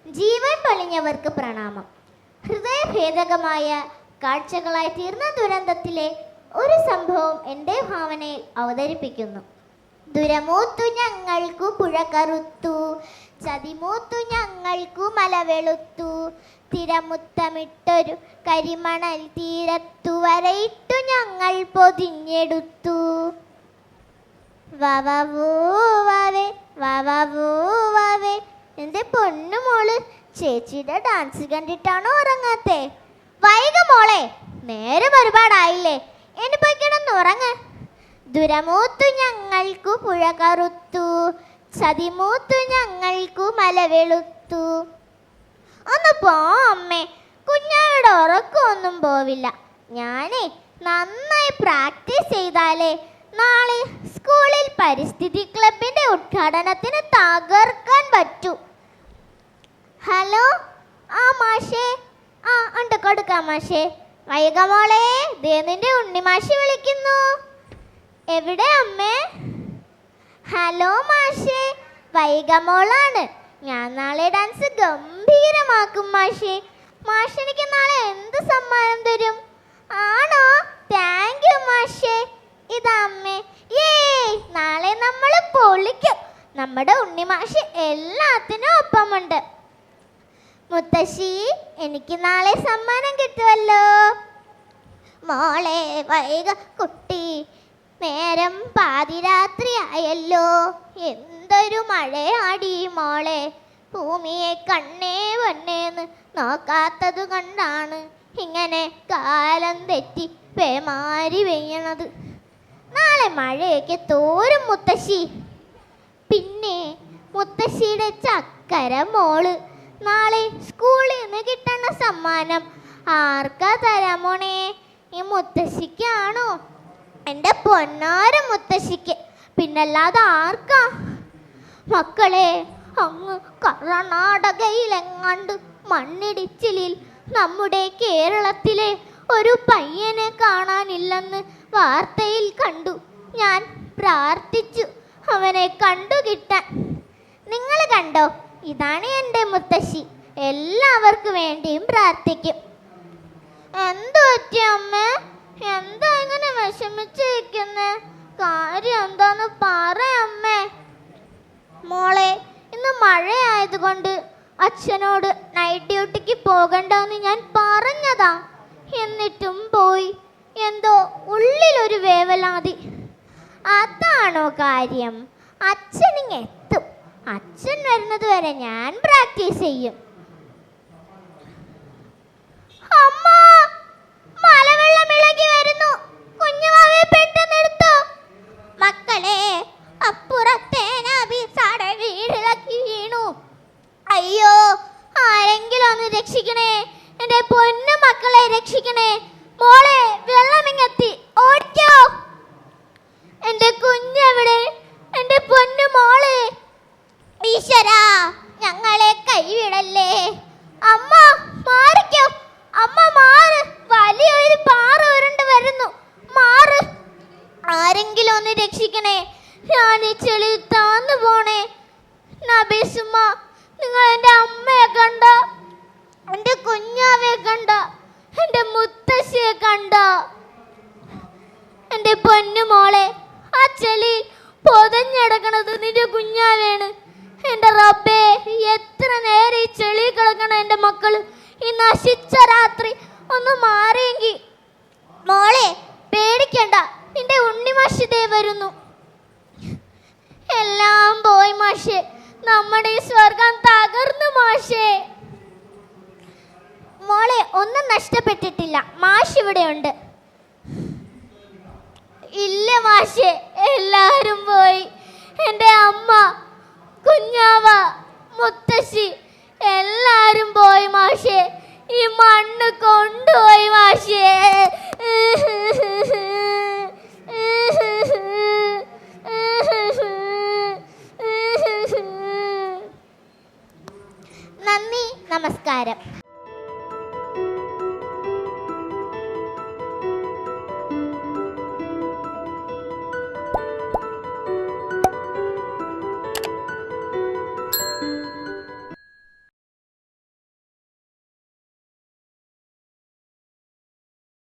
ജീവൻ പൊലിഞ്ഞവർക്ക് പ്രണാമം. ഹൃദയഭേദകമായ കാഴ്ചകളായി തീർന്ന ദുരന്തത്തിലെ ഒരു സംഭവം എൻ്റെ ഭാവനയിൽ അവതരിപ്പിക്കുന്നു. ദുരമൂത്തു ഞങ്ങൾക്കു പുഴ കറുത്തു, ചതിമൂത്തു ഞങ്ങൾക്കു മല വെളുത്തു, തിരമുത്തമിട്ടൊരു കരിമണൽ തീരത്തു വരയിട്ടു ഞങ്ങൾ പൊതിഞ്ഞെടുത്തു. വവവൂവവേ വവവൂവവേ. എൻ്റെ പൊന്നുമോള് ചേച്ചിയുടെ ഡാൻസ് കണ്ടിട്ടാണോ ഉറങ്ങാത്തേ? വൈക മോളെ, നേരം ഒരുപാടായില്ലേ, ഇനി പോയി കിടന്ന് ഉറങ്ങ്. ദുരമൂത്തു ഞങ്ങൾക്കു പുഴ കറുത്തു, ചതിമൂത്തു ഞങ്ങൾക്കു മല വെളുത്തു. ഒന്ന് പോ അമ്മേ, കുഞ്ഞാവിടെ ഉറക്കമൊന്നും പോവില്ല. ഞാനേ നന്നായി പ്രാക്ടീസ് ചെയ്താലേ നാളെ സ്കൂളിൽ പരിസ്ഥിതി ക്ലബിന്റെ ഉദ്ഘാടനത്തിന് തകർക്കാൻ പറ്റൂ. ഹലോ, ആ മാഷേ, ആ ഉണ്ട്, കൊടുക്കാം മാഷേ. വൈക മോളെ, ദേ നിന്റെ ഉണ്ണിമാഷി വിളിക്കുന്നു. എവിടെ അമ്മേ? ഹലോ മാഷേ, വൈക മോളാണ്. ഞാൻ നാളെ ഡാൻസ് ഗംഭീരമാക്കും മാഷേ. മാഷ് എനിക്ക് നാളെ എന്ത് സമ്മാനം തരും? ആണോ? താങ്ക് യു മാഷേ. ഇതാ അമ്മേ. നാളെ നമ്മൾ പൊളിക്കും. നമ്മുടെ ഉണ്ണിമാഷ് എല്ലാത്തിനും ഒപ്പമുണ്ട്. മുത്തശ്ശി, എനിക്ക് നാളെ സമ്മാനം കിട്ടുമല്ലോ. മോളെ വൈക കുട്ടി, നേരം പാതിരാത്രി ആയല്ലോ. എന്തൊരു മഴയാടി മോളെ. ഭൂമിയെ കണ്ണേ വണ്ണേന്ന് നോക്കാത്തത് കൊണ്ടാണ് ഇങ്ങനെ കാലം തെറ്റി പേമാരി പെയ്യണത്. നാളെ മഴയൊക്കെ തോരും മുത്തശ്ശി. പിന്നെ മുത്തശ്ശിയുടെ ചക്കര മോള് നാളെ സ്കൂളിൽ നിന്ന് കിട്ടുന്ന സമ്മാനം ആർക്കാ തരാമോണേ? ഈ മുത്തശ്ശിക്കാണോ? എൻ്റെ പൊന്നാര മുത്തശ്ശിക്ക്, പിന്നല്ലാതെ ആർക്കാ? മക്കളെ, അങ്ങ് കർണാടകയിലെങ്ങാണ്ട് മണ്ണിടിച്ചിലിൽ നമ്മുടെ കേരളത്തിലെ ഒരു പയ്യനെ കാണാനില്ലെന്ന് വാർത്തയിൽ കണ്ടു. ഞാൻ പ്രാർത്ഥിച്ചു അവനെ കണ്ടുകിട്ടാൻ. നിങ്ങൾ കണ്ടോ? ഇതാണ് എൻ്റെ മുത്തശ്ശി. എല്ലാവർക്കും വേണ്ടിയും പ്രാർത്ഥിക്കും. എന്തു പറ്റി അമ്മേ? എന്താ ഇങ്ങനെ വിഷമിച്ചിരിക്കുന്നേ? കാര്യം എന്താന്ന് പറയമ്മേ. മോളെ, ഇന്ന് മഴയായതുകൊണ്ട് അച്ഛനോട് നൈറ്റ് ഡ്യൂട്ടിക്ക് പോകണ്ടെന്ന് ഞാൻ പറഞ്ഞതാ. എന്നിട്ടും പോയി. എന്തോ ഉള്ളിലൊരു വേവലാതി. അതാണോ കാര്യം? അച്ഛനിങ് എത്തും. അച്ഛൻ വരുന്നത് വരെ ഞാൻ പ്രാക്ടീസ് ചെയ്യും. അമ്മ, മലവെള്ളം ഇളകി വരുന്നു. കുഞ്ഞുമാവേ, പെട്ടെന്ന് എടുത്തോ. മക്കളെ, അപ്പുറത്തെ നബീസാടെ വീടിളക്കി വീണു. അയ്യോ, ആരെങ്കിലും ഒന്ന് രക്ഷിക്കണേ. എൻ്റെ പൊന്നു മക്കളെ രക്ഷിക്കണേ. മോളെ, വെള്ളമിങ്ങെത്തി, ഓടിക്കോ. എൻ്റെ കുഞ്ഞെവിടെ? എൻ്റെ പൊന്നു മോളെ. ഈശ്വരാ, ഞങ്ങളെ കൈവിടല്ലേ. അമ്മ മാറിക്കോ. അമ്മ മാറ്, വലിയൊരു പാറ ഉരുണ്ട് വരുന്നു. മാറ്. ആരെങ്കിലും ഒന്ന് രക്ഷിക്കണേ. ഞാൻ ഈ ചെളിയിൽ താന്നു പോണേ. നബീസുമ്മ, നിങ്ങൾ എൻ്റെ അമ്മയെ കണ്ട? എൻ്റെ കുഞ്ഞാവയെ കണ്ട? എൻ്റെ മുത്തശ്ശിയെ കണ്ട? എൻ്റെ പൊന്നു മോളെ, ആ ചെളിയിൽ പൊതഞ്ഞെടുക്കണത് നിന്റെ കുഞ്ഞാവേണ്. എൻ്റെ റബ്ബേ, എത്ര നേരം ഈ ചെളി കിടക്കണം എൻ്റെ മക്കള്. ഈ നശിച്ച രാത്രി ഒന്ന് മാറിയെങ്കിൽ. മോളെ, പേടിക്കണ്ട, നിന്റെ ഉണ്ണിമാഷ് ദേ വരുന്നു. എല്ലാം പോയി മാഷേ, നമ്മുടെ ഈ സ്വർഗം തകർന്നു മാഷേ. മോളെ, ഒന്നും നഷ്ടപ്പെട്ടിട്ടില്ല. മാഷ് ഇവിടെയുണ്ട്. ഇല്ല മാഷേ, എല്ലാരും പോയി. എൻ്റെ അമ്മ, കുഞ്ഞാവ, മുത്തശ്ശി എല്ലാരും പോയി മാഷേ. ഈ മണ്ണ്